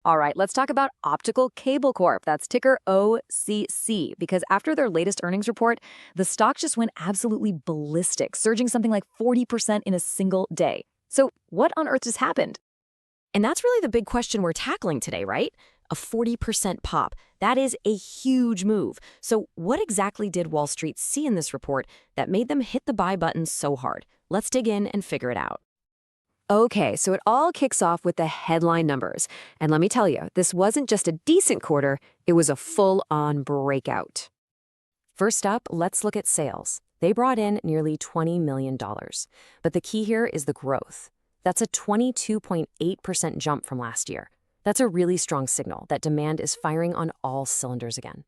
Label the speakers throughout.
Speaker 1: All right, let's talk about Optical Cable Corp. That's ticker OCC, because after their latest earnings report, the stock just went absolutely ballistic, surging something like 40% in a single day. So, what on earth just happened?
Speaker 2: And that's really the big question we're tackling today, right? A 40% pop. That is a huge move. So, what exactly did Wall Street see in this report that made them hit the buy button so hard? Let's dig in and figure it out.
Speaker 1: Okay, so it all kicks off with the headline numbers. And let me tell you, this wasn't just a decent quarter, it was a full-on breakout.
Speaker 2: First up, let's look at sales. They brought in nearly $20 million. But the key here is the growth. That's a 22.8% jump from last year. That's a really strong signal that demand is firing on all cylinders again.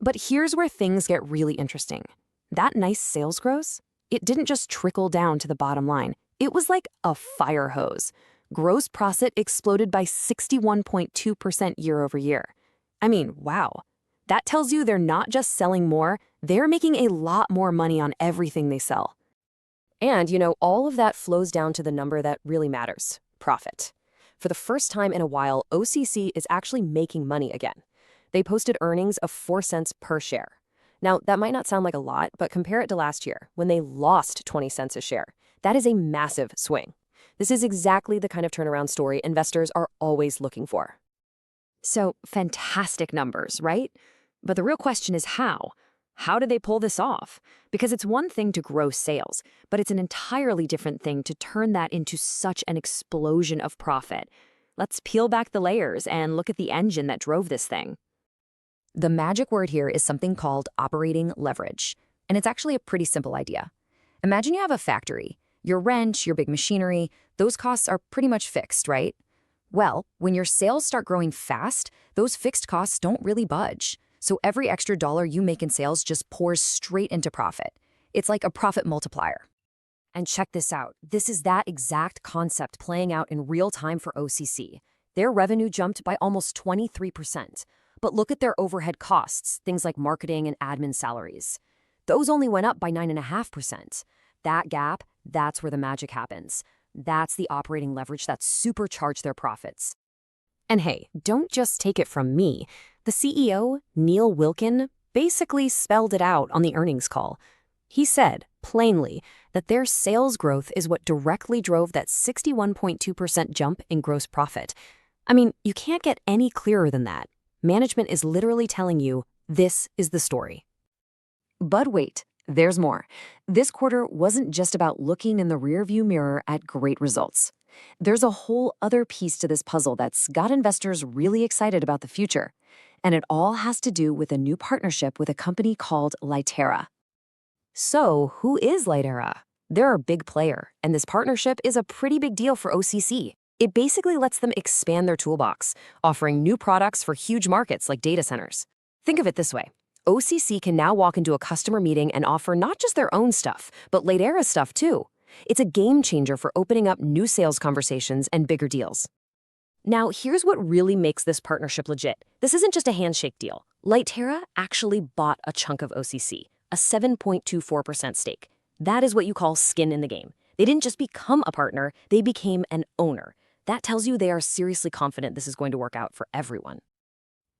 Speaker 2: But here's where things get really interesting. That nice sales growth, it didn't just trickle down to the bottom line. It was like a fire hose. Gross profit exploded by 61.2% year over year. I mean, wow. That tells you they're not just selling more, they're making a lot more money on everything they sell. And, all of that flows down to the number that really matters, profit. For the first time in a while, OCC is actually making money again. They posted earnings of 4 cents per share. Now, that might not sound like a lot, but compare it to last year, when they lost 20 cents a share. That is a massive swing. This is exactly the kind of turnaround story investors are always looking for.
Speaker 1: So, fantastic numbers, right? But the real question is how? How did they pull this off? Because it's one thing to grow sales, but it's an entirely different thing to turn that into such an explosion of profit. Let's peel back the layers and look at the engine that drove this thing. The magic word here is something called operating leverage, and it's actually a pretty simple idea. Imagine you have a factory. Your wrench, your big machinery, those costs are pretty much fixed, right? Well, when your sales start growing fast, those fixed costs don't really budge. So every extra dollar you make in sales just pours straight into profit. It's like a profit multiplier. And check this out. This is that exact concept playing out in real time for OCC. Their revenue jumped by almost 23%. But look at their overhead costs, things like marketing and admin salaries. Those only went up by 9.5%. That gap, that's where the magic happens. That's the operating leverage that supercharged their profits.
Speaker 2: And hey, don't just take it from me. The CEO, Neil Wilkin, basically spelled it out on the earnings call. He said, plainly, that their sales growth is what directly drove that 61.2% jump in gross profit. I mean, you can't get any clearer than that. Management is literally telling you, this is the story.
Speaker 1: But wait, there's more. This quarter wasn't just about looking in the rearview mirror at great results. There's a whole other piece to this puzzle that's got investors really excited about the future. And it all has to do with a new partnership with a company called Lightera.
Speaker 2: So, who is Lightera? They're a big player, and this partnership is a pretty big deal for OCC. It basically lets them expand their toolbox, offering new products for huge markets like data centers. Think of it this way. OCC can now walk into a customer meeting and offer not just their own stuff, but Lightera stuff too. It's a game changer for opening up new sales conversations and bigger deals. Now, here's what really makes this partnership legit. This isn't just a handshake deal. Lightera actually bought a chunk of OCC, a 7.24% stake. That is what you call skin in the game. They didn't just become a partner, they became an owner. That tells you they are seriously confident this is going to work out for everyone.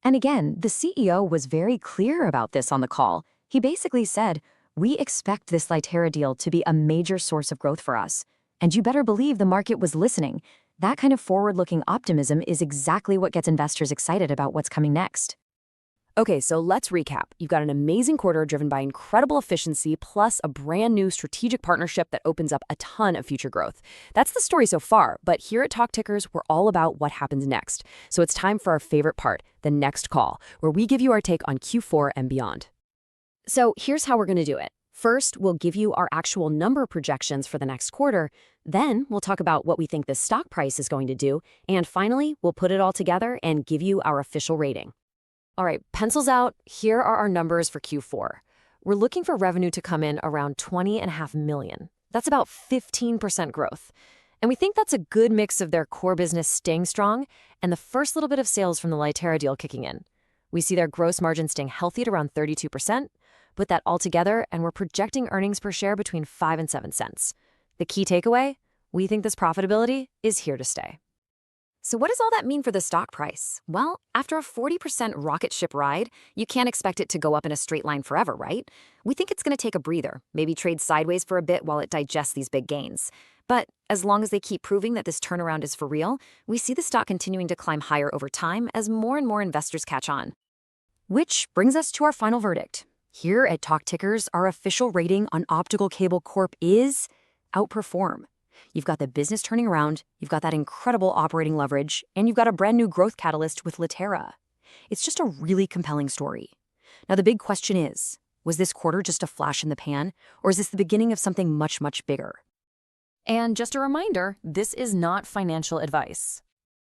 Speaker 1: And again, the CEO was very clear about this on the call. He basically said, "We expect this Lightera deal to be a major source of growth for us." And you better believe the market was listening. That kind of forward-looking optimism is exactly what gets investors excited about what's coming next.
Speaker 2: Okay, so let's recap. You've got an amazing quarter driven by incredible efficiency, plus a brand new strategic partnership that opens up a ton of future growth. That's the story so far, but here at Talk Tickers, we're all about what happens next. So it's time for our favorite part, the next call, where we give you our take on Q4 and beyond. So here's how we're going to do it. First, we'll give you our actual number projections for the next quarter. Then we'll talk about what we think the stock price is going to do. And finally, we'll put it all together and give you our official rating. All right, pencils out. Here are our numbers for Q4. We're looking for revenue to come in around $20.5 million. That's about 15% growth. And we think that's a good mix of their core business staying strong and the first little bit of sales from the Lightera deal kicking in. We see their gross margin staying healthy at around 32%. Put that all together, and we're projecting earnings per share between 5 and 7 cents. The key takeaway? We think this profitability is here to stay.
Speaker 1: So what does all that mean for the stock price? Well, after a 40% rocket ship ride, you can't expect it to go up in a straight line forever, right? We think it's going to take a breather, maybe trade sideways for a bit while it digests these big gains. But as long as they keep proving that this turnaround is for real, we see the stock continuing to climb higher over time as more and more investors catch on. Which brings us to our final verdict. Here at Talk Tickers, our official rating on Optical Cable Corp is outperform. You've got the business turning around, you've got that incredible operating leverage, and you've got a brand new growth catalyst with Lightera. It's just a really compelling story. Now the big question is, was this quarter just a flash in the pan, or is this the beginning of something much, much bigger?
Speaker 2: And just a reminder, this is not financial advice.